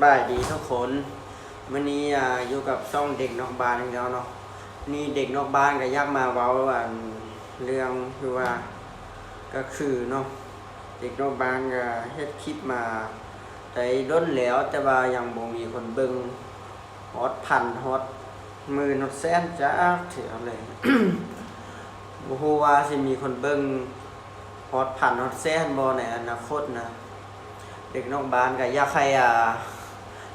บายดีทุกคนวันนี้อยู่กับช่องเด็กนอกบ้านอีกแล้วเนาะนี่เด็กนอกบ้านก็ยักมาเว้าเรื่องคือว่าก็คือเนาะเด็กนอกบ้านก็เฮ็ดคลิปมาได้ด้นแล้วแต่ว่ายังบ่มีคนเบิ่งฮอตพันฮอตหมื่นฮอตแสนจ้าเถื่อเลย บ่ฮู้ว่าสิมีคนเบิ่งฮอตพันฮอตแสนบ่ในอนาคตนะเด็กนอกบ้านก็อยากให้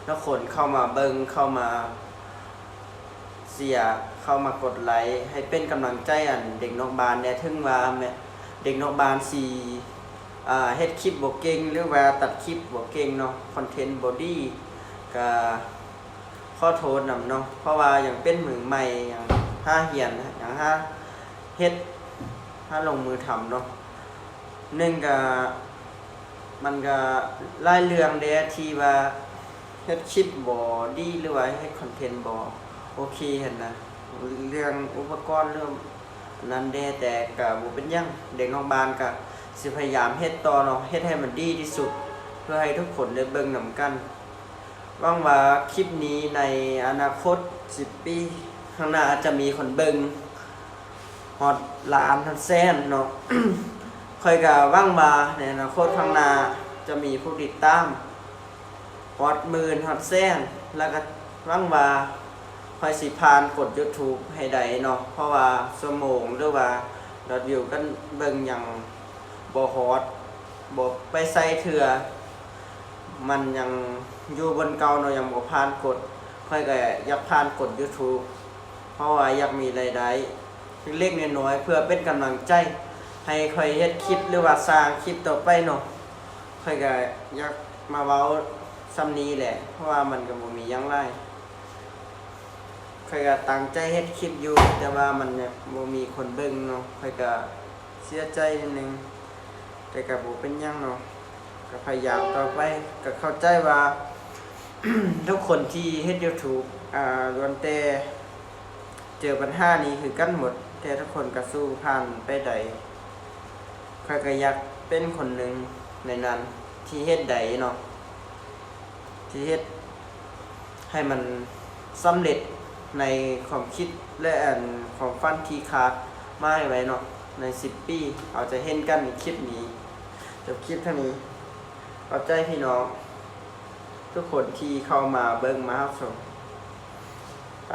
ทุกคนเข้ามาเบิ่งเข้ามาเสียเข้ามากดไลค์ให้เป็นกำลังใจเด็กนอกบ้านเนี่ยถึงว่าเด็กนอกบ้านสิเฮ็ดคลิปบ่เก่งหรือว่าตัดคลิปบ่เก่งเนาะคอนเทนต์บ่ดีก็ขอโทษนำเนาะเพราะว่ายังเป็นมือใหม่ยังหาเรียนยังหาเฮ็ดหาลงมือทำเนาะนึงก็มันก็หลายเรื่องเด้ที่ว่าเฮ็ดคลิปบ่ดีหรือว่าเฮ็ดคอนเทนต์บ่โอเคหั่นนะเรื่องอุปกรณ์เรื่องนั้นแด่แต่ก็บ่เป็นหยังเด็กน้องบ้านก็สิพยายามเฮ็ดต่อเนาะเฮ็ดให้มันดีที่สุดเพื่อให้ทุกคนได้เบิ่งนำกันหวังว่าคลิปนี้ในอนาคต10 ปีข้างหน้าอาจจะมีคนเบิ่งฮอดล้านฮอดแสนเนาะ ค่อยก็หวังว่าในอนาคตข้างหน้าจะมีผู้ติดตามฮอดหมื่นฮอดแสนแล้วก็หวังว่าค่อยสิผ่านกด YouTube ให้ได้เนาะเพราะว่าชั่วโมงหรือว่ายอดวิวกันเบิ่งหยังบ่ฮอดบ่ไปใส่เทื่อมันยังอยู่บนเก่าเนาะยังบ่ผ่านกดค่อยก็อยากผ่านกด YouTube เพราะว่าอยากมีรายได้เล็กๆน้อยๆเพื่อเป็นกำลังใจให้ค่อยเฮ็ดคลิปหรือว่าสร้างคลิปต่อไปเนาะค่อยก็อยากมาเว้าซ้ำนี้แหละเพราะว่ามันก็บ่มีหยังหลายค่อยก็ตั้งใจเฮ็ดคลิปอยู่แต่ว่ามันเนี่ยบ่มีคนเบิ่งเนาะค่อยก็เสียใจนิดนึงแต่ก็บ่เป็นหยังเนาะก็พยายามต่อไปก็เข้าใจว่า ทุกคนที่เฮ็ด YouTube ล้วนแต่เจอปัญหานี้คือกันหมดแต่ทุกคนก็สู้ผ่านไปได้ข้อยก็อยากเป็นคนหนึ่งในนั้นที่เฮ็ดได้เนาะที่เฮ็ดให้มันสำเร็จในความคิดและความฝันที่ขาดมาไว้เนาะใน10 ปีเราจะเห็นกันในคลิปนี้จบคลิปเท่านี้ขอบใจพี่น้องทุกคนที่เข้ามาเบิ่งมารับชมไป